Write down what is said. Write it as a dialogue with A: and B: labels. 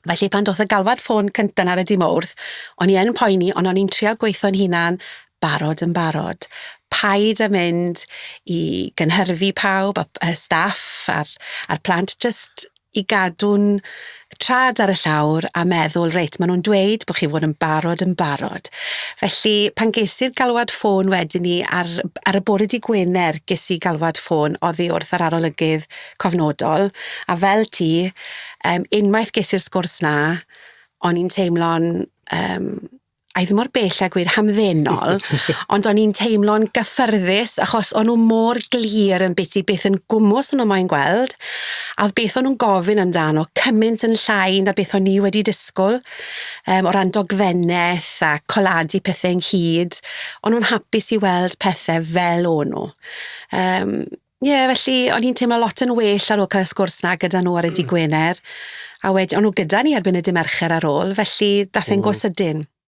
A: Felly pan doedd y galwad ffôn cynta ar y dimwrdd, o'n i yn poeni, ond o'n i'n trio gweithio'n hunan barod yn barod. Paid a mynd i gynhyrfu pawb, y staff a'r plant, just i gadw'n trad ar y llawr a meddwl, reit, maen nhw'n dweud bod chi fod yn barod. Felly, pan ges i'r galwad ffôn wedyn ni ar y bore dydd Gwener, ges i galwad ffôn oddi wrth yr arolygydd cofnodol, a fel ti, unwaith ges i'r sgwrs na, o'n i'n teimlo'n a ddim mor bell a gweud hamddenol, ond o'n i'n teimlo'n gyffyrddus achos o'n nhw mor glir yn beth yn gwmws o'n nhw moyn gweld, a oedd beth o'n nhw'n gofyn amdano cymaint yn llai na beth o'n i wedi disgwyl, o ran dogfennaeth a coladu pethau ynghyd, o'n nhw'n hapus i weld pethau fel o'n nhw. Felly o'n i'n teimlo lot yn well ar ôl cael y sgwrs na gyda nhw ar y dydd Gwener, a wedyn o'n nhw gyda ni erbyn y dydd Mercher ar ôl, felly dath e'n go sydyn.